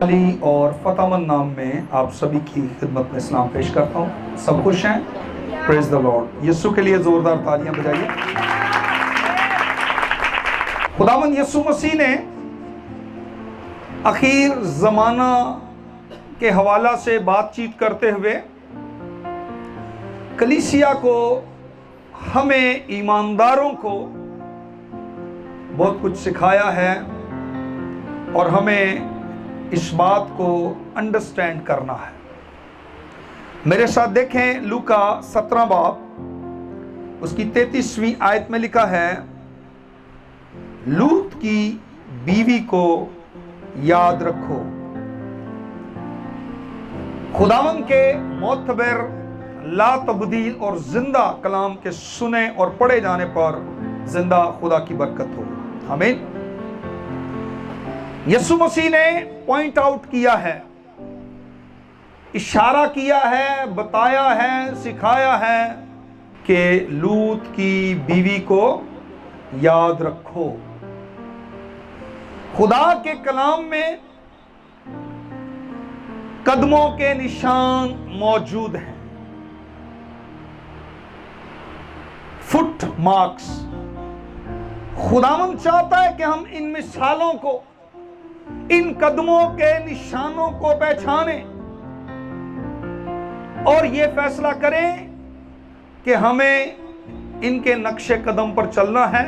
علی اور فتح مند نام میں آپ سبھی کی خدمت میں سلام پیش کرتا ہوں. سب خوش ہیں؟ پریز دا لارڈ. یسوع کے لیے زوردار تالیاں بجائیے. خداوند یسوع مسیح نے اخیر زمانہ کے حوالہ سے بات چیت کرتے ہوئے کلیسیا کو، ہمیں ایمانداروں کو بہت کچھ سکھایا ہے اور ہمیں اس بات کو انڈرسٹینڈ کرنا ہے. میرے ساتھ دیکھیں لوکا 17 باب اس کی 33ویں آیت میں لکھا ہے، لوط کی بیوی کو یاد رکھو. خداوند کے معتبر لا تبدیل اور زندہ کلام کے سنے اور پڑھے جانے پر زندہ خدا کی برکت ہو. آمین. یسوع مسیح نے پوائنٹ آؤٹ کیا ہے، اشارہ کیا ہے، بتایا ہے، سکھایا ہے کہ لوط کی بیوی کو یاد رکھو. خدا کے کلام میں قدموں کے نشان موجود ہیں، فٹ مارکس. خداوند چاہتا ہے کہ ہم ان مثالوں کو، ان قدموں کے نشانوں کو پہچانیں اور یہ فیصلہ کریں کہ ہمیں ان کے نقش قدم پر چلنا ہے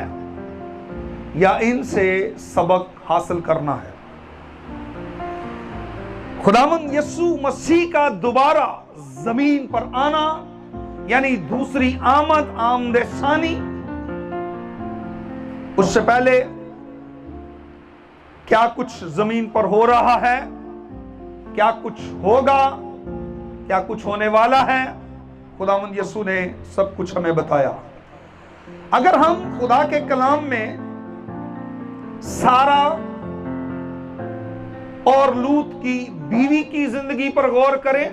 یا ان سے سبق حاصل کرنا ہے. خداوند یسوع مسیح کا دوبارہ زمین پر آنا یعنی دوسری آمد، آمد ثانی، اس سے پہلے کیا کچھ زمین پر ہو رہا ہے، کیا کچھ ہوگا، کیا کچھ ہونے والا ہے، خداوند یسوع نے سب کچھ ہمیں بتایا. اگر ہم خدا کے کلام میں سارا اور لوط کی بیوی کی زندگی پر غور کریں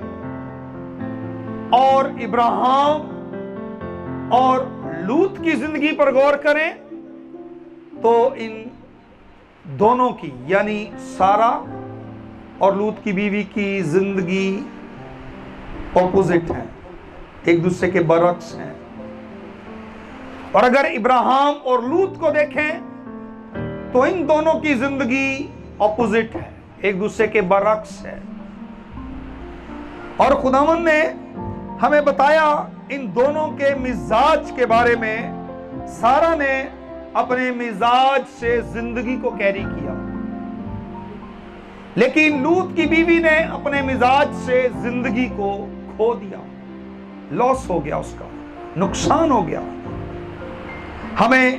اور ابراہیم اور لوط کی زندگی پر غور کریں تو ان دونوں کی یعنی سارا اور لوط کی بیوی کی زندگی اپوزٹ ہیں، ایک دوسرے کے برعکس ہیں. اور اگر ابراہیم اور لوط کو دیکھیں تو ان دونوں کی زندگی اپوزٹ ہے، ایک دوسرے کے برعکس ہے. اور خداوند نے ہمیں بتایا ان دونوں کے مزاج کے بارے میں. سارا نے اپنے مزاج سے زندگی کو کیری کیا، لیکن لوط کی بیوی نے اپنے مزاج سے زندگی کو کھو دیا، لاس ہو گیا، اس کا نقصان ہو گیا. ہمیں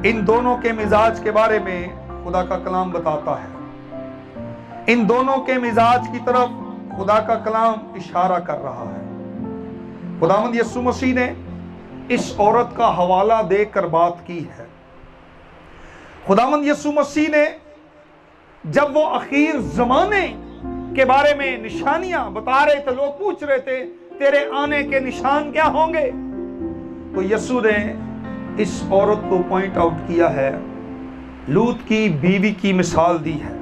ان دونوں کے مزاج کے بارے میں خدا کا کلام بتاتا ہے. ان دونوں کے مزاج کی طرف خدا کا کلام اشارہ کر رہا ہے. خداوند یسوع مسیح نے اس عورت کا حوالہ دے کر بات کی ہے. خداوند یسوع مسیح نے جب وہ اخیر زمانے کے بارے میں نشانیاں بتا رہے تھے، لوگ پوچھ رہے تھے تیرے آنے کے نشان کیا ہوں گے، تو یسوع نے اس عورت کو پوائنٹ آؤٹ کیا ہے، لوط کی بیوی کی مثال دی ہے.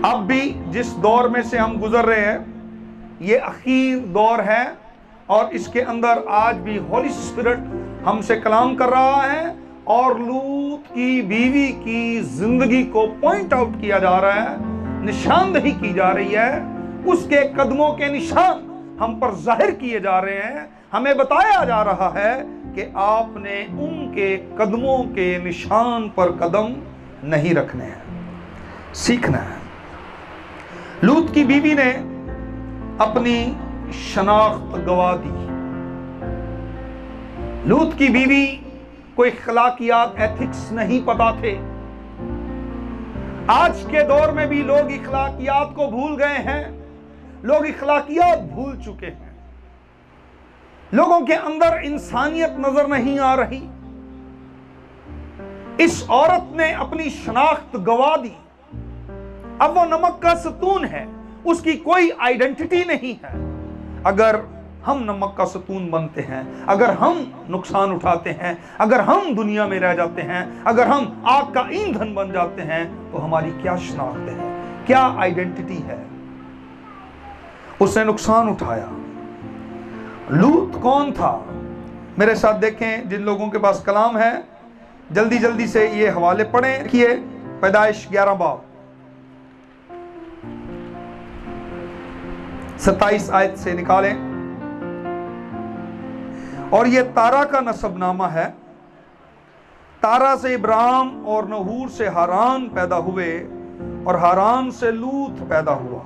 اب بھی جس دور میں سے ہم گزر رہے ہیں یہ اخیر دور ہے اور اس کے اندر آج بھی ہولی اسپرٹ ہم سے کلام کر رہا ہے اور لوط کی بیوی کی زندگی کو پوائنٹ آؤٹ کیا جا رہا ہے، نشاندہی کی جا رہی ہے. اس کے قدموں کے نشان ہم پر ظاہر کیے جا رہے ہیں. ہمیں بتایا جا رہا ہے کہ آپ نے ان کے قدموں کے نشان پر قدم نہیں رکھنے ہیں، سیکھنا ہے. لوط کی بیوی نے اپنی شناخت گوا دی. لوط کی بیوی کو اخلاقیات، ایتھکس نہیں پتا تھے. آج کے دور میں بھی لوگ اخلاقیات کو بھول گئے ہیں، لوگ اخلاقیات بھول چکے ہیں، لوگوں کے اندر انسانیت نظر نہیں آ رہی. اس عورت نے اپنی شناخت گوا دی. اب وہ نمک کا ستون ہے، اس کی کوئی آئیڈینٹی نہیں ہے. اگر ہم نمک کا ستون بنتے ہیں، اگر ہم نقصان اٹھاتے ہیں، اگر ہم دنیا میں رہ جاتے ہیں، اگر ہم آگ کا ایندھن بن جاتے ہیں تو ہماری کیا شناخت ہے، کیا آئیڈینٹی ہے، اس نے نقصان اٹھایا۔ لوط کون تھا؟ میرے ساتھ دیکھیں، جن لوگوں کے پاس کلام ہے جلدی جلدی سے یہ حوالے پڑھیں۔ دیکھیے پیدائش 11 باب 27 آیت سے نکالیں۔ اور یہ تارا کا نسب نامہ ہے۔ تارا سے ابراہیم اور نحور سے ہاران پیدا ہوئے، اور ہاران سے لوط پیدا ہوا،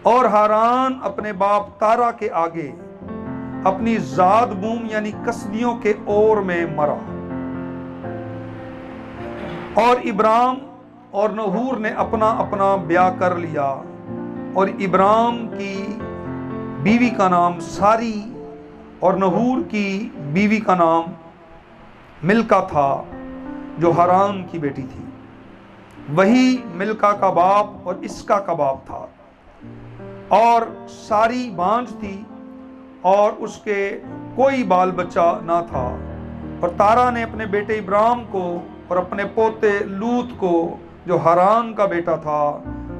اور ہاران اپنے باپ تارا کے آگے اپنی زاد بوم یعنی کسدیوں کے اور میں مرا۔ اور ابراہیم اور نحور نے اپنا اپنا بیاہ کر لیا، اور ابراہیم کی بیوی کا نام ساری اور نحور کی بیوی کا نام ملکہ تھا جو ہاران کی بیٹی تھی۔ وہی ملکہ کا باپ اور اسکا کا باپ تھا۔ اور ساری بانجھ تھی اور اس کے کوئی بال بچہ نہ تھا۔ اور تارا نے اپنے بیٹے ابراہیم کو اور اپنے پوتے لوط کو جو ہاران کا بیٹا تھا،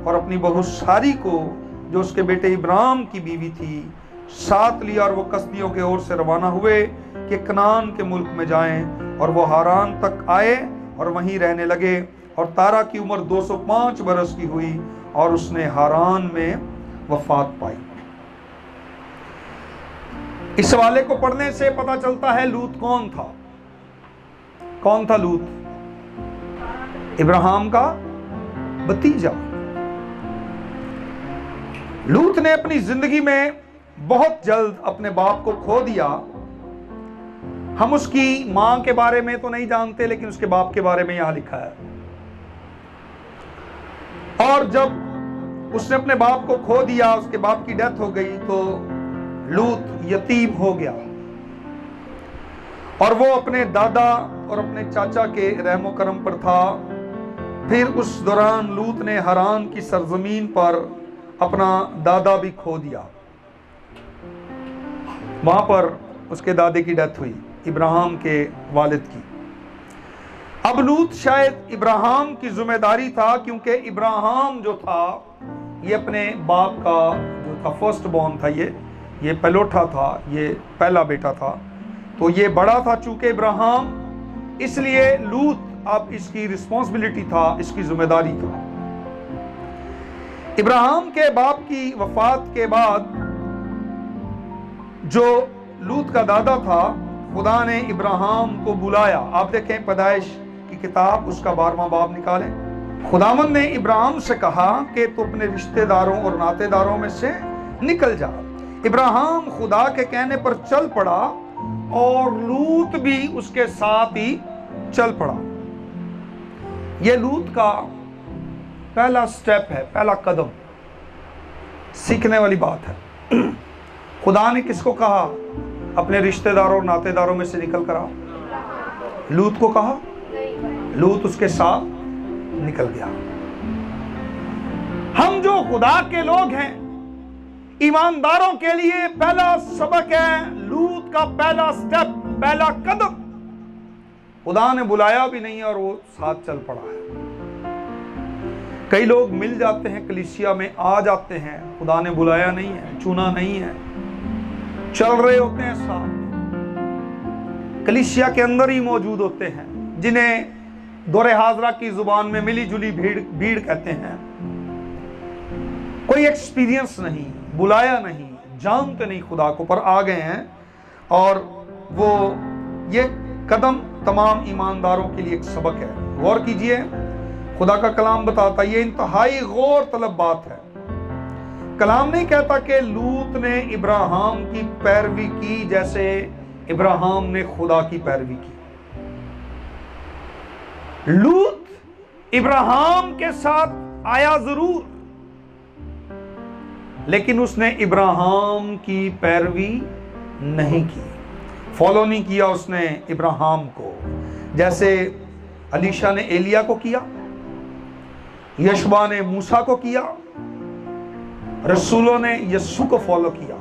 اور اپنی بہو ساری کو جو اس کے بیٹے ابراہیم کی بیوی تھی، ساتھ لیا، اور وہ کسدیوں کے اور سے روانہ ہوئے کہ کنعان کے ملک میں جائیں۔ اور وہ ہاران تک آئے اور وہیں رہنے لگے۔ اور تارا کی عمر 205 برس کی ہوئی، اور اس نے ہاران میں وفات پائی۔ اس حوالے کو پڑھنے سے پتہ چلتا ہے لوط کون تھا۔ کون تھا لوط؟ ابراہیم کا بھتیجا۔ لوط نے اپنی زندگی میں بہت جلد اپنے باپ کو کھو دیا۔ ہم اس کی ماں کے بارے میں تو نہیں جانتے، لیکن اس کے باپ کے بارے میں یہاں لکھا ہے۔ اور جب اس نے اپنے باپ کو کھو دیا، اس کے باپ کی ڈیتھ ہو گئی، تو لوط یتیم ہو گیا، اور وہ اپنے دادا اور اپنے چاچا کے رحم و کرم پر تھا۔ پھر اس دوران لوط نے ہاران کی سرزمین پر اپنا دادا بھی کھو دیا۔ وہاں پر اس کے دادے کی ڈیتھ ہوئی، ابراہیم کے والد کی۔ اب لوط شاید ابراہیم کی ذمہ داری تھا، کیونکہ ابراہیم جو تھا یہ اپنے باپ کا جو تھا فرسٹ بورن تھا، یہ پہلوٹا تھا، یہ پہلا بیٹا تھا، تو یہ بڑا تھا چونکہ ابراہیم، اس لیے لوط اب اس کی رسپانسبلٹی تھا، اس کی ذمہ داری تھا۔ ابراہیم کے باپ کی وفات کے بعد جو لوط کا دادا تھا، خدا نے ابراہیم کو بلایا۔ آپ دیکھیں پیدائش کی کتاب اس کا 12واں باب نکالیں۔ خداوند نے ابراہیم سے کہا کہ تو اپنے رشتہ داروں اور ناطے داروں میں سے نکل جا۔ ابراہیم خدا کے کہنے پر چل پڑا، اور لوط بھی اس کے ساتھ ہی چل پڑا۔ یہ لوط کا پہلا سٹیپ ہے، پہلا قدم، سیکھنے والی بات ہے۔ خدا نے کس کو کہا اپنے رشتہ داروں اور ناطے داروں میں سے نکل کر آ؟ لوط کو کہا، لوط اس کے ساتھ نکل گیا۔ ہم جو خدا کے لوگ ہیں، ایمانداروں کے لیے پہلا سبق ہے، لوط کا پہلا سٹیپ، پہلا قدم، خدا نے بلایا بھی نہیں اور وہ ساتھ چل پڑا ہے۔ کئی لوگ مل جاتے ہیں، کلیسیا میں آ جاتے ہیں، خدا نے بلایا نہیں ہے، چنا نہیں ہے، چل رہے ہوتے ہیں ساتھ، کلیسیا کے اندر ہی موجود ہوتے ہیں، جنہیں دور حاضرہ کی زبان میں ملی جلی بھیڑ کہتے ہیں۔ کوئی ایکسپیرینس نہیں، بلایا نہیں، جانتے نہیں خدا کو، پر آ گئے ہیں۔ اور وہ یہ قدم تمام ایمانداروں کے لیے ایک سبق ہے۔ غور کیجئے، خدا کا کلام بتاتا ہے، یہ انتہائی غور طلب بات ہے۔ کلام نہیں کہتا کہ لوط نے ابراہیم کی پیروی کی جیسے ابراہیم نے خدا کی پیروی کی۔ لوط ابراہیم کے ساتھ آیا ضرور، لیکن اس نے ابراہیم کی پیروی نہیں کی، فالو نہیں کیا اس نے ابراہیم کو، جیسے علیشا نے ایلیا کو کیا، یشوع نے موسیٰ کو کیا، رسولوں نے یسوع کو فالو کیا۔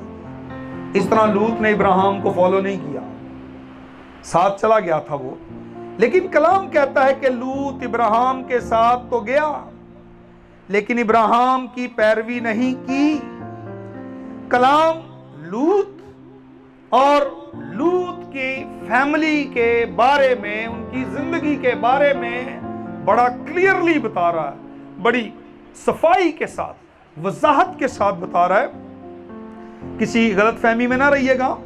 اس طرح لوط نے ابراہیم کو فالو نہیں کیا، ساتھ چلا گیا تھا وہ، لیکن کلام کہتا ہے کہ لوط ابراہیم کے ساتھ تو گیا، लेकिन इब्राहिम की पैरवी नहीं की। कलाम लूत और लूत की फैमिली के बारे में, उनकी जिंदगी के बारे में बड़ा क्लियरली बता रहा है, बड़ी सफाई के साथ, वजाहत के साथ बता रहा है। किसी गलत फहमी में ना रहिएगा।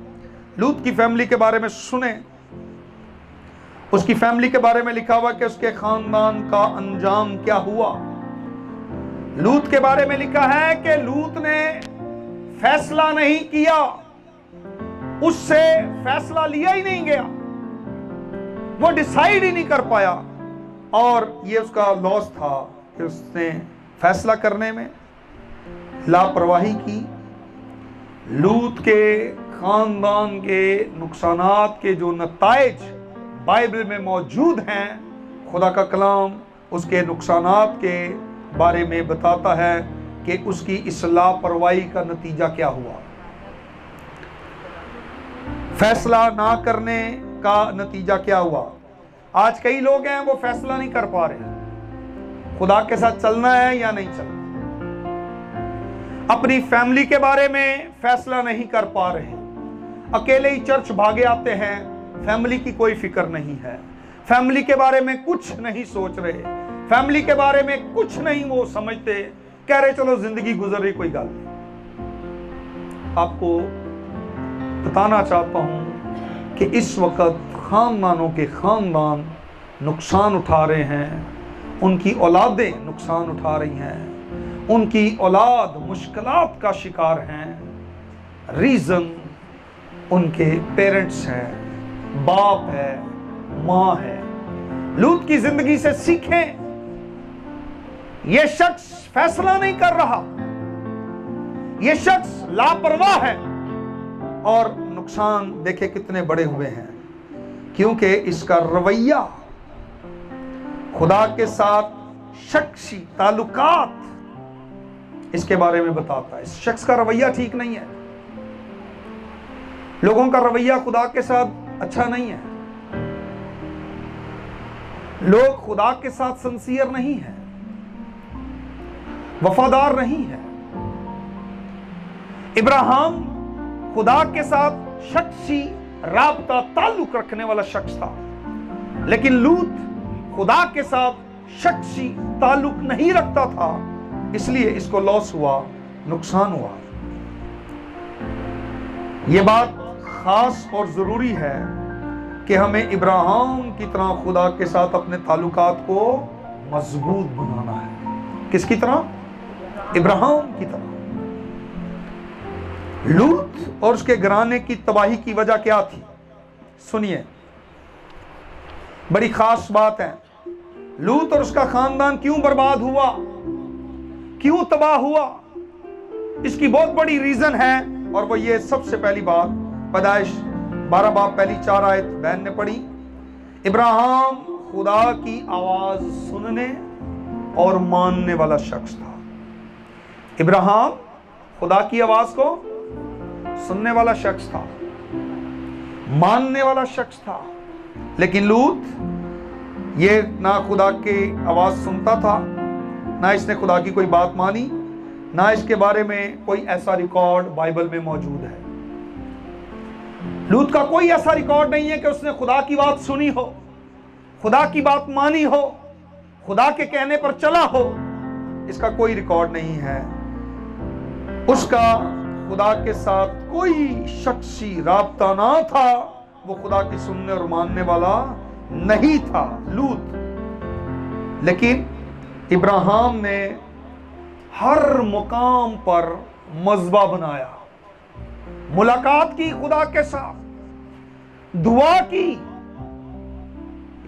लूत की फैमिली के बारे में सुने। उसकी फैमिली के बारे में लिखा हुआ कि उसके खानदान का अंजाम क्या हुआ। लूत के बारे में लिखा है कि लूत ने फैसला नहीं किया, उससे फैसला लिया ही नहीं गया, वो डिसाइड ही नहीं कर पाया, और ये उसका लॉस था कि उसने फैसला करने में लापरवाही की। लूत के खानदान के नुकसानात के जो नताइज बाइबल में मौजूद हैं, खुदा का कलाम उसके नुकसानात के बारे में बताता है कि उसकी इस लापरवाही का नतीजा क्या हुआ। फैसला ना करने का नतीजा क्या हुआ। आज कई लोग हैं वो फैसला नहीं कर पा रहे खुदा के साथ चलना है या नहीं चलना। अपनी फैमिली के बारे में फैसला नहीं कर पा रहे, अकेले ही चर्च भागे आते हैं, फैमिली की कोई फिक्र नहीं है, फैमिली के बारे में कुछ नहीं सोच रहे, फैमिली के बारे में कुछ नहीं वो समझते, कह रहे चलो जिंदगी गुजर रही, कोई गल नहीं। आपको बताना चाहता हूं कि इस वक्त खानदानों के खानदान नुकसान उठा रहे हैं, उनकी औलादें नुकसान उठा रही हैं, उनकी औलाद मुश्किलात का शिकार हैं। रीजन उनके पेरेंट्स हैं, बाप है, माँ है। लूत की जिंदगी से सीखें। यह शख्स फैसला नहीं कर रहा, यह शख्स लापरवाह है, और नुकसान देखे कितने बड़े हुए हैं, क्योंकि इसका रवैया खुदा के साथ शख्सी ताल्लुकात इसके बारे में बताता है। इस शख्स का रवैया ठीक नहीं है, लोगों का रवैया खुदा के साथ अच्छा नहीं है, लोग खुदा के साथ सिंसियर नहीं है, वफादार नहीं है। इब्राहिम खुदा के साथ शख्सी राबता ताल्लुक रखने वाला शख्स था, लेकिन लूत खुदा के साथ शख्सी ताल्लुक नहीं रखता था, इसलिए इसको लॉस हुआ, नुकसान हुआ। यह बात खास और जरूरी है कि हमें इब्राहिम की तरह खुदा के साथ अपने ताल्लुकात को मजबूत बनाना है। किसकी तरह? इब्राहिम की तरह। लूत और उसके घराने की तबाही की वजह क्या थी? सुनिए, बड़ी खास बात है। लूत और उसका खानदान क्यों बर्बाद हुआ, क्यों तबाह हुआ? इसकी बहुत बड़ी रीजन है, और वो ये सबसे पहली बात, पैदाइश 12 बाब पहली 4 आयत बहन ने पढ़ी। इब्राहिम खुदा की आवाज सुनने और मानने वाला शख्स था। इब्राहिम खुदा की आवाज को सुनने वाला शख्स था, मानने वाला शख्स था। लेकिन लूत ये ना खुदा की आवाज सुनता था, ना इसने खुदा की कोई बात मानी, ना इसके बारे में कोई ऐसा रिकॉर्ड बाइबल में मौजूद है। लूत का कोई ऐसा रिकॉर्ड नहीं है कि उसने खुदा की बात सुनी हो, खुदा की बात मानी हो, खुदा के कहने पर चला हो। इसका कोई रिकॉर्ड नहीं है। उसका खुदा के साथ कोई शख्सी राब्ता ना था, वो खुदा की सुनने और मानने वाला नहीं था लूत। लेकिन इब्राहिम ने हर मुकाम पर मज़बा बनाया, मुलाकात की खुदा के साथ, दुआ की।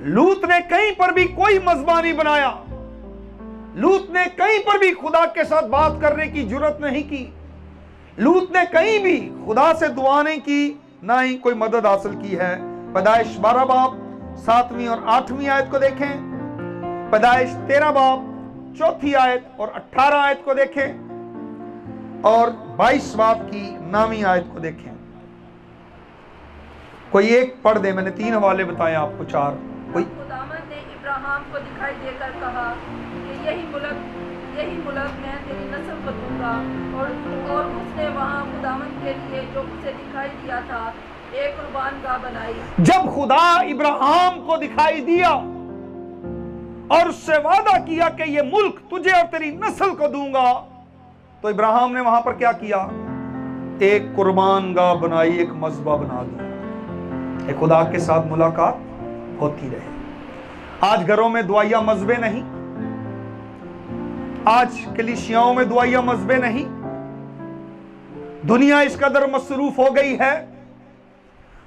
लूत ने कहीं पर भी कोई मज़बा नहीं बनाया, लूत ने कहीं पर भी खुदा के साथ बात करने की जुर्रत नहीं की, लूत ने कहीं भी खुदा से दुआ नहीं की, ना ही कोई मदद हासिल की है। पैदाइश 12 बाब 7वीं और 8वीं आयत को देखें, पैदाइश 13 बाब 4थी आयत और 18 आयत को देखें, और 22 बाब की 9वीं आयत को देखें। कोई एक पढ़ दे, मैंने 3 हवाले बताए आपको, 4। कोई? खुदावंद ने इब्राहिम को दिखाई देकर कहा कि यही मुल्क یہی ملک میں تیری نسل کو دوں گا۔ اور اس نے وہاں خداوند کے لیے جو اسے دکھائی دیا تھا ایک قربان گاہ بنائی۔ جب خدا ابراہیم کو دکھائی دیا اور اس سے وعدہ کیا کہ یہ ملک تجھے اور تیری نسل کو دوں گا، تو ابراہیم نے وہاں پر کیا کیا؟ ایک قربان گاہ بنائی، ایک مذبح بنا دیا کہ خدا کے ساتھ ملاقات ہوتی رہے۔ آج گھروں میں دعائیہ مذبے نہیں، آج کلیسیاؤں میں دعائیہ مذبے نہیں، دنیا اس قدر مصروف ہو گئی ہے،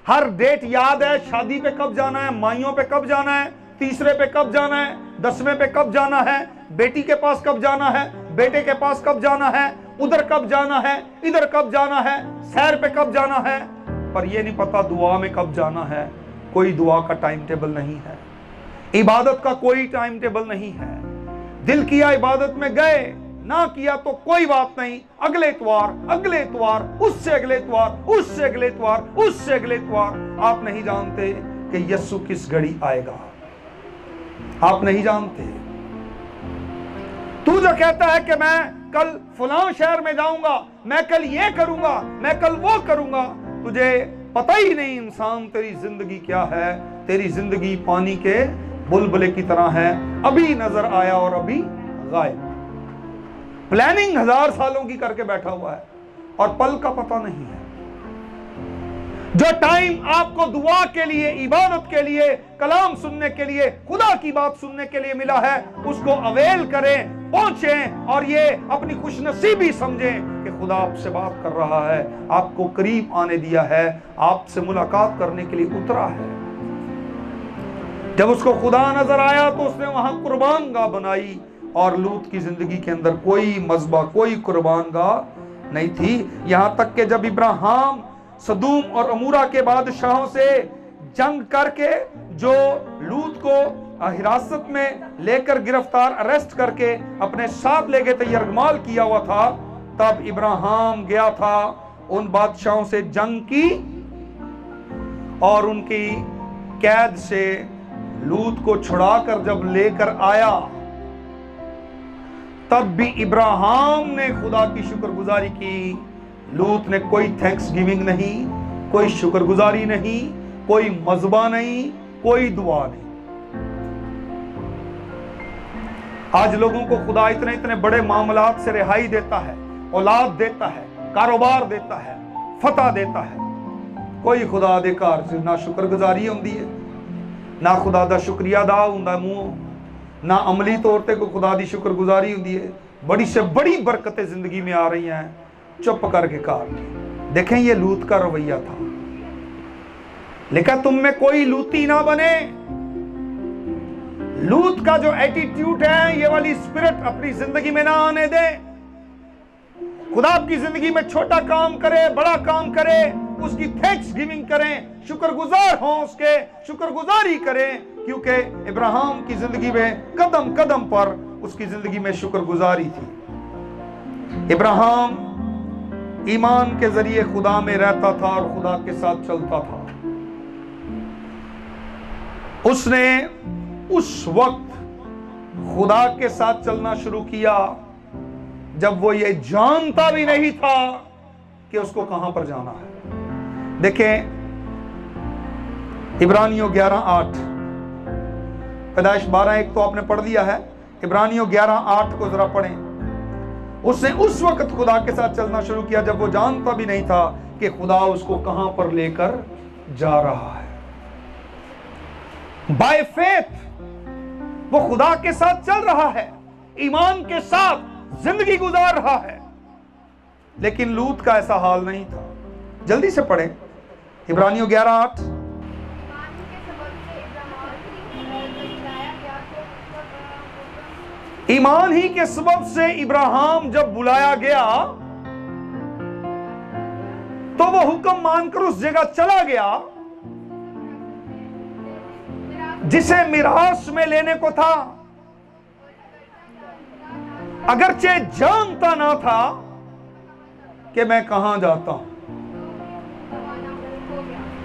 ہر ڈیٹ یاد ہے، شادی پہ کب جانا ہے، مائیوں پہ کب جانا ہے، تیسرے پہ کب جانا ہے، 10ویں پہ کب جانا ہے، بیٹی کے پاس کب جانا ہے، بیٹے کے پاس کب جانا ہے، ادھر کب جانا ہے، ادھر کب جانا ہے، سیر پہ کب جانا ہے، پر یہ نہیں پتا دعا میں کب جانا ہے۔ کوئی دعا کا ٹائم ٹیبل نہیں ہے، عبادت کا کوئی ٹائم ٹیبل نہیں ہے۔ دل کیا عبادت میں گئے، نہ کیا تو کوئی بات نہیں، اگلے اتوار، اگلے اتوار، اس سے اگلے اتوار، اس سے اگلے اتوار، اس سے اگلے اتوار۔ آپ نہیں جانتے کہ یسوع کس گھڑی آئے گا، آپ نہیں جانتے۔ تو جو کہتا ہے کہ میں کل فلاں شہر میں جاؤں گا، میں کل یہ کروں گا، میں کل وہ کروں گا، تجھے پتہ ہی نہیں انسان تیری زندگی کیا ہے۔ تیری زندگی پانی کے بلبلے کی طرح ہے، ابھی نظر آیا اور ابھی غائب۔ پلاننگ 1000 سالوں کی کر کے بیٹھا ہوا ہے اور پل کا پتہ نہیں ہے۔ جو ٹائم آپ کو دعا کے لیے، عبادت کے لیے، کلام سننے کے لیے، خدا کی بات سننے کے لیے ملا ہے، اس کو اویل کریں، پہنچیں اور یہ اپنی خوش نصیبی سمجھیں کہ خدا آپ سے بات کر رہا ہے، آپ کو قریب آنے دیا ہے، آپ سے ملاقات کرنے کے لیے اترا ہے۔ جب اس کو خدا نظر آیا تو اس نے وہاں قربان گاہ بنائی، اور لوط کی زندگی کے اندر کوئی مذبح، کوئی قربان گاہ نہیں تھی۔ یہاں تک کہ جب ابراہیم سدوم اور عمورہ کے بادشاہوں سے جنگ کر کے جو لوط کو حراست میں لے کر گرفتار اریسٹ کر کے اپنے ساتھ لے گئے تھے، یرغمال کیا ہوا تھا، تب ابراہیم گیا تھا، ان بادشاہوں سے جنگ کی اور ان کی قید سے لوط کو چھڑا کر جب لے کر آیا، تب بھی ابراہیم نے خدا کی شکر گزاری کی۔ لوط نے کوئی تھینکس گیونگ نہیں، کوئی شکر گزاری نہیں، کوئی مذبح نہیں، کوئی دعا نہیں۔ آج لوگوں کو خدا اتنے بڑے معاملات سے رہائی دیتا ہے، اولاد دیتا ہے، کاروبار دیتا ہے، فتح دیتا ہے، کوئی خدا دے کار سے نہ شکر گزاری ہوندی ہے، نہ خدا دا شکریہ ادا ہوندا منہ، نہ عملی طور تے کوئی خدا دی شکر گزاری ہوندی ہے۔ بڑی سے بڑی برکتیں زندگی میں آ رہی ہیں، چپ کر کے کار دیکھیں۔ یہ لوط کا رویہ تھا، لیکن تم میں کوئی لوطی نہ بنے۔ لوط کا جو ایٹیٹیوڈ ہے، یہ والی اسپرٹ اپنی زندگی میں نہ آنے دیں۔ خدا آپ کی زندگی میں چھوٹا کام کرے، بڑا کام کرے، اس کی تھینکس گیونگ کریں، شکر گزار ہوں، اس کے شکر گزاری کریں، کیونکہ ابراہیم کی زندگی میں قدم قدم پر اس کی زندگی میں شکر گزاری تھی۔ ابراہیم ایمان کے ذریعے خدا میں رہتا تھا اور خدا کے ساتھ چلتا تھا۔ اس نے اس وقت خدا کے ساتھ چلنا شروع کیا جب وہ یہ جانتا بھی نہیں تھا کہ اس کو کہاں پر جانا ہے۔ دیکھیں عبرانیوں 11:8، پیدائش 12:1 تو آپ نے پڑھ دیا ہے، عبرانیوں 11:8 کو ذرا پڑھیں۔ اس نے اس وقت خدا کے ساتھ چلنا شروع کیا جب وہ جانتا بھی نہیں تھا کہ خدا اس کو کہاں پر لے کر جا رہا ہے۔ بائی فیتھ وہ خدا کے ساتھ چل رہا ہے، ایمان کے ساتھ زندگی گزار رہا ہے، لیکن لوط کا ایسا حال نہیں تھا۔ جلدی سے پڑھیں عبرانیوں 11:8۔ ایمان ہی کے سبب سے ابراہیم جب بلایا گیا تو وہ حکم مان کر اس جگہ چلا گیا جسے میراث میں لینے کو تھا، اگرچہ جانتا نہ تھا کہ میں کہاں جاتا ہوں،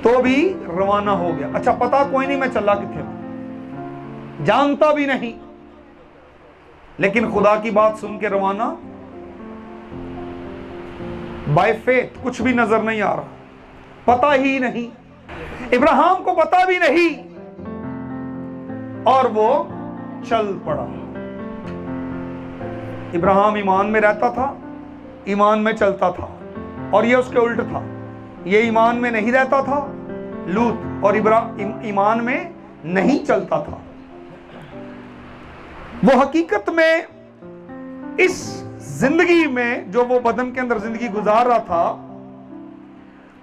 تو بھی روانہ ہو گیا۔ اچھا پتا کوئی نہیں میں چلا کتنے، جانتا بھی نہیں، लेकिन खुदा की बात सुन के रवाना बाय फेथ, कुछ भी नजर नहीं आ रहा, पता ही नहीं, इब्राहिम को पता भी नहीं, और वो चल पड़ा। इब्राहिम ईमान में रहता था, ईमान में चलता था, और ये उसके उल्ट था। ये ईमान में नहीं रहता था लूत, और ईमान में नहीं चलता था। वो हकीकत में इस जिंदगी में जो वो बदन के अंदर जिंदगी गुजार रहा था,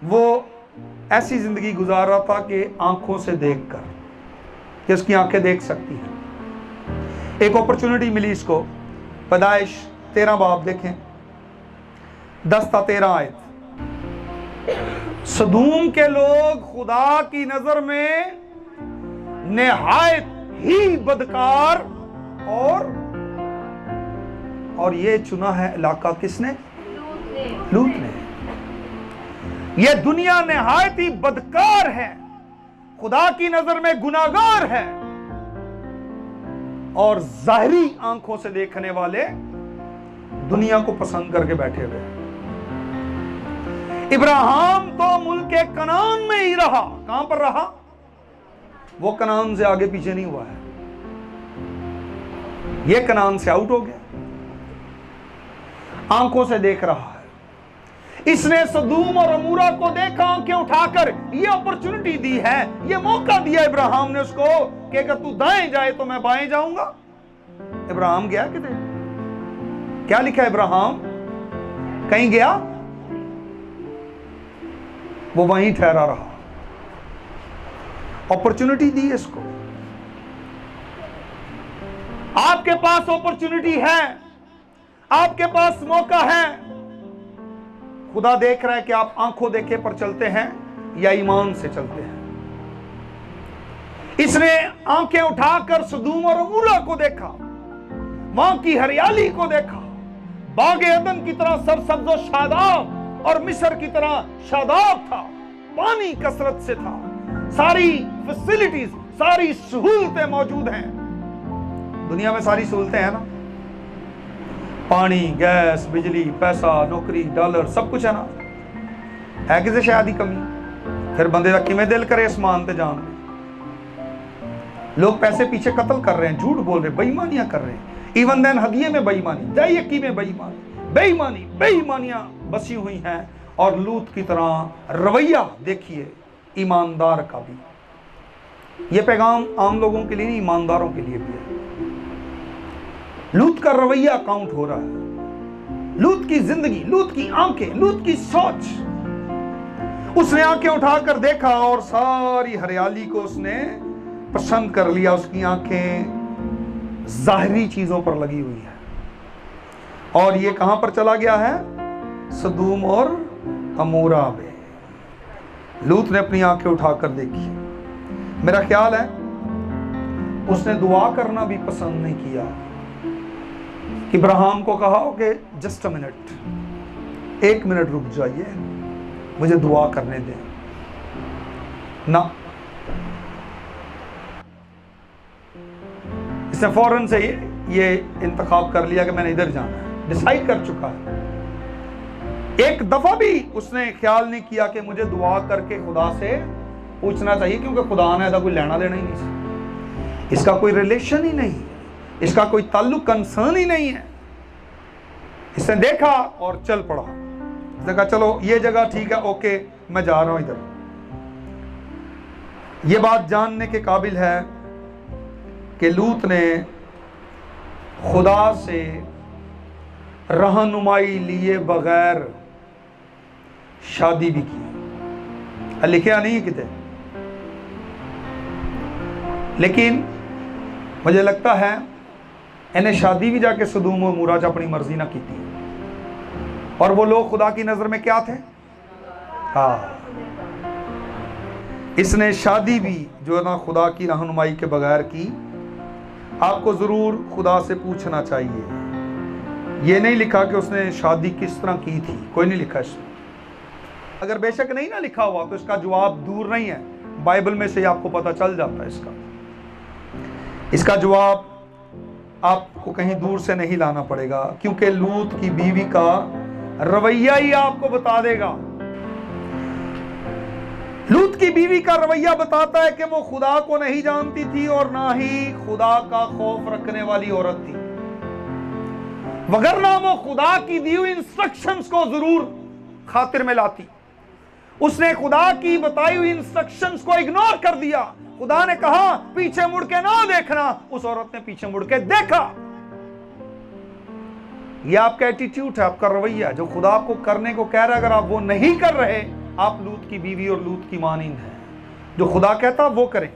वो ऐसी जिंदगी गुजार रहा था कि आंखों से देखकर, कि उसकी आंखें देख सकती हैं। एक अपॉर्चुनिटी मिली इसको। पैदाइश 13 बाब देखें, 10-13 आयत। सदूम के लोग खुदा की नजर में निहायत ही बदकार, और ये चुना है इलाका किसने? लूत ने। ये दुनिया निहायत ही बदकार है, खुदा की नजर में गुनाहगार है, और जाहिरी आंखों से देखने वाले दुनिया को पसंद करके बैठे हुए। इब्राहिम तो मुल्क कनान में ही रहा। कहां पर रहा? वो कनान से आगे पीछे नहीं हुआ है, ये कनान से आउट हो गया, आंखों से देख रहा है। इसने सदूम और अमूरा को देखा, आंखें उठाकर, ये अपॉर्चुनिटी दी है, ये मौका दिया इब्राहिम ने उसको कि अगर तू दाएं जाए तो मैं बाएं जाऊंगा। इब्राहिम गया किधर? क्या लिखा है? इब्राहिम कहीं गया? वो वहीं ठहरा रहा। अपॉर्चुनिटी दी इसको। आपके पास अपॉर्चुनिटी है, आपके पास मौका है। खुदा देख रहा है कि आप आंखों देखे पर चलते हैं या ईमान से चलते हैं। इसने आंखें उठाकर सदूम और अमूरा को देखा, वहां की हरियाली को देखा, बागे अदन की तरह सरसब्ज और शादाब, और मिस्र की तरह शादाब था, पानी कसरत से था, सारी फैसिलिटीज, सारी सहूलतें मौजूद हैं। दुनिया में सारी सहूलतें हैं ना, पानी, गैस, बिजली, पैसा, नौकरी, डॉलर, सब कुछ है ना। है किसी शायद ही कमी? फिर बंदे का किमें दिल करे आसमान ते जान। लोग पैसे पीछे कत्ल कर रहे हैं, झूठ बोल रहे हैं, बेईमानियां कर रहे हैं। इवन देन हदिये में बेईमानी, दायकी में बेईमानी, बेईमानी, बेईमानियां बसी हुई हैं। और लूत की तरह रवैया देखिए ईमानदार का भी। ये पैगाम आम लोगों के लिए नहीं, ईमानदारों के लिए भी है। लूत का रवैया काउंट हो रहा है, लूत की जिंदगी, लूत की आंखें, लूत की सोच। उसने आंखें उठाकर देखा और सारी हरियाली को उसने पसंद कर लिया। उसकी आंखें जाहिरी चीजों पर लगी हुई है। और ये कहां पर चला गया है? सदूम और अमूरा में। लूत ने अपनी आंखें उठाकर देखी। मेरा ख्याल है उसने दुआ करना भी पसंद नहीं किया। इब्राहिम को कहा हो कि जस्ट अ मिनट, 1 मिनट रुक जाइए, मुझे दुआ करने दें ना। इसने फौरन से ये इंतखाब कर लिया कि मैंने इधर जाना है, डिसाइड कर चुका है। एक दफा भी उसने ख्याल नहीं किया कि मुझे दुआ करके खुदा से पूछना चाहिए, क्योंकि खुदा ने ऐसा कोई लेना देना ही नहीं, इसका कोई रिलेशन ही नहीं, इसका कोई ताल्लुक, कंसर्न ही नहीं है। इसने देखा और चल पड़ा। इसने कहा चलो ये जगह ठीक है, ओके मैं जा रहा हूं इधर। ये बात जानने के काबिल है कि लूत ने खुदा से रहनुमाई लिए बगैर शादी भी की। लिखा नहीं है कितने, लेकिन मुझे लगता है इन्हें शादी भी जाके सदूम और अमूरा अपनी मर्जी ना की थी। और वो लोग खुदा की नजर में क्या थे? हाँ, इसने शादी भी जो है ना खुदा की रहनुमाई के बगैर की। आपको जरूर खुदा से पूछना चाहिए। ये नहीं लिखा कि उसने शादी किस तरह की थी, कोई नहीं लिखा इसमें। अगर बेशक नहीं ना लिखा हुआ तो इसका जवाब दूर नहीं है, बाइबल में से आपको पता चल जाता है इसका जवाब आपको कहीं दूर से नहीं लाना पड़ेगा, क्योंकि लूत की बीवी का रवैया ही आपको बता देगा। लूत की बीवी का रवैया बताता है कि वो खुदा को नहीं जानती थी और ना ही खुदा का खौफ रखने वाली औरत थी, वगरना वो खुदा की दी हुई इंस्ट्रक्शंस को जरूर खातिर में लाती। उसने खुदा की बताई हुई इंस्ट्रक्शंस को इग्नोर कर दिया। खुदा ने कहा पीछे मुड़ के ना देखना, उस औरत ने पीछे मुड़ के देखा। यह आपका एटीट्यूड है, आपका रवैया, जो खुदा आपको करने को कह रहा है, अगर आप वो नहीं कर रहे, आप लूत की बीवी और लूत की मानिंद हैं। जो खुदा कहता वो करें।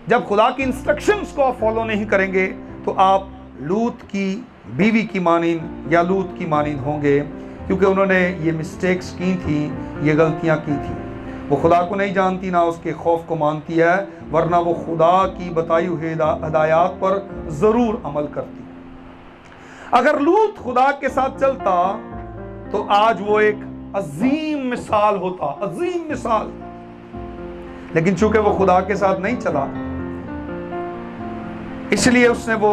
जब खुदा की इंस्ट्रक्शंस को आप फॉलो नहीं करेंगे तो आप लूत की बीवी की मानिंद या लूत की मानिंद होंगे, क्योंकि उन्होंने ये मिस्टेक्स की थी, ये गलतियां की थी। वो खुदा को नहीं जानती, ना उसके खौफ को मानती है, वरना वो खुदा की बताई हुई हिदायत पर जरूर अमल करती। अगर लूत खुदा के साथ चलता तो आज वो एक अजीम मिसाल होता, अजीम मिसाल। लेकिन चूंकि वो खुदा के साथ नहीं चला, इसलिए उसने वो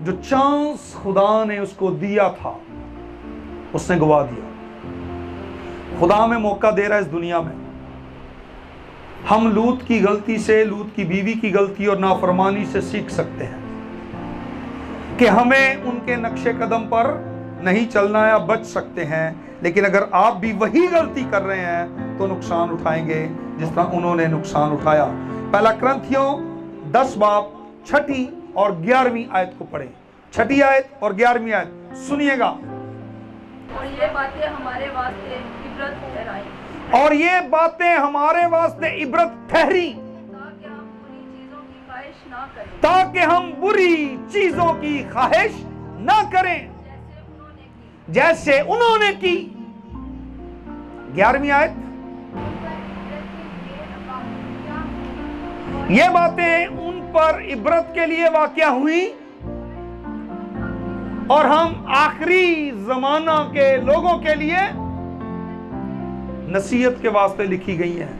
जो चांस खुदा ने उसको दिया था उसने गवा दिया। खुदा हमें मौका दे रहा है इस दुनिया में। हम लूत की गलती से, लूत की बीवी की गलती और नाफरमानी से सीख सकते हैं कि हमें उनके नक्शे कदम पर नहीं चलना है, बच सकते हैं। लेकिन अगर आप भी वही गलती कर रहे हैं तो नुकसान उठाएंगे जिस तरह उन्होंने नुकसान उठाया। पहला कुरिन्थियों 10 बाब 6 और 11वीं आयत को पढ़े। 6 आयत और 11वीं आयत सुनिएगा। और ये बातें हमारे वास्ते इबरत ठहराई, और ये बातें हमारे वास्ते इबरत ठहरी, ताकि हम बुरी चीजों की ख्वाहिश ना ताकि हम बुरी चीजों की ख्वाहिश ना करें, करें जैसे उन्होंने की। जैसे उन्होंने की। 11वीं आयत, ये बातें उन पर इबरत के लिए वाक़या हुई और हम आखिरी जमाना के लोगों के लिए नसीहत के वास्ते लिखी गई हैं।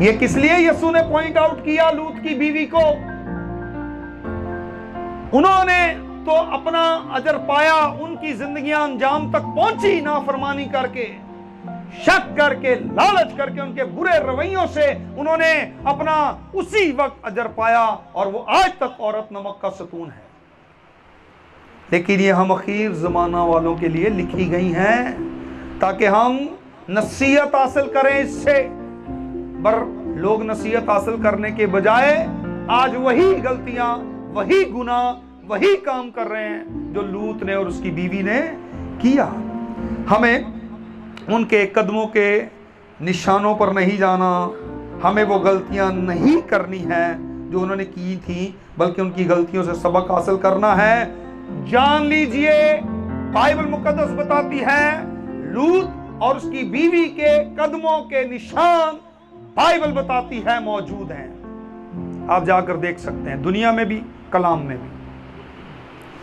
ये किस लिए यीशु ने पॉइंट आउट किया लूत की बीवी को? उन्होंने तो अपना अजर पाया, उनकी जिंदगियां अंजाम तक पहुंची नाफरमानी करके, शक करके, लालच करके, उनके बुरे रवैयों से उन्होंने अपना उसी वक्त अजर पाया और वो आज तक औरत नमक का सतून है। लेकिन ये हम अखीर जमाना वालों के लिए लिखी गई हैं ताकि हम नसीहत हासिल करें इससे। पर लोग नसीहत हासिल करने के बजाय आज वही गलतियां, वही गुनाह, वही काम कर रहे हैं जो लूत ने और उसकी बीवी ने किया। हमें उनके कदमों के निशानों पर नहीं जाना, हमें वो गलतियां नहीं करनी है जो उन्होंने की थी, बल्कि उनकी गलतियों से सबक हासिल करना है। जान लीजिए, बाइबल मुकद्दस बताती है लूत और उसकी बीवी के कदमों के निशान बाइबल बताती है मौजूद हैं। आप जाकर देख सकते हैं, दुनिया में भी, कलाम में भी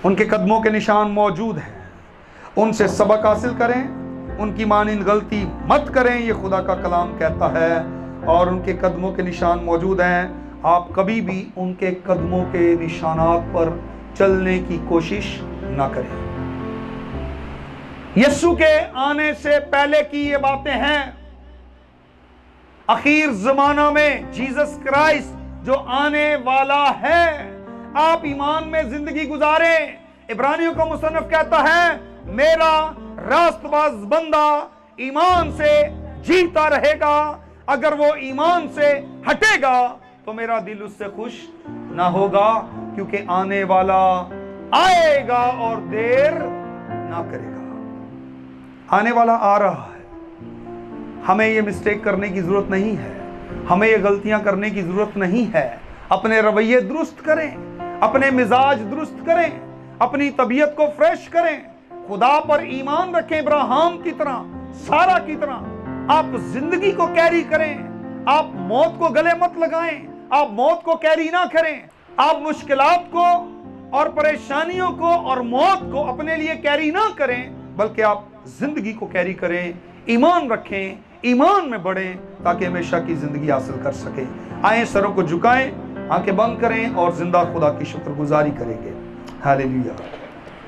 उनके कदमों के निशान मौजूद हैं। उनसे सबक हासिल करें, उनकी मानिंद गलती मत करें, ये खुदा का कलाम कहता है। और उनके कदमों के निशान मौजूद हैं। आप कभी भी उनके कदमों के निशानात पर चलने की कोशिश ना करें। यीशु के आने से पहले की ये बातें हैं। आखिर जमाना में जीसस क्राइस्ट जो आने वाला है, आप ईमान में जिंदगी गुजारें। इब्रानियों का मुसन्निफ कहता है, मेरा रास्तबाज बंदा ईमान से जीता रहेगा, अगर वो ईमान से हटेगा तो मेरा दिल उससे खुश ना होगा, क्योंकि आने वाला आएगा और देर ना करेगा। आने वाला आ रहा है। हमें ये मिस्टेक करने की जरूरत नहीं है, हमें ये गलतियां करने की जरूरत नहीं है। अपने रवैये दुरुस्त करें, अपने मिजाज दुरुस्त करें, अपनी तबीयत को फ्रेश करें, खुदा पर ईमान रखें इब्राहिम की तरह, सारा की तरह। आप जिंदगी को कैरी करें, आप मौत को गले मत लगाएं, आप मौत को कैरी ना करें। आप मुश्किलात को और परेशानियों को और मौत को अपने लिए कैरी ना करें, बल्कि आप जिंदगी को कैरी करें, ईमान रखें, ईमान में बढ़ें, ताकि हमेशा की जिंदगी हासिल कर सकें। आए सरों को झुकाएं آنکھیں بند کریں اور زندہ خدا کی شکر گزاری کریں گے. ہاللیلویہ.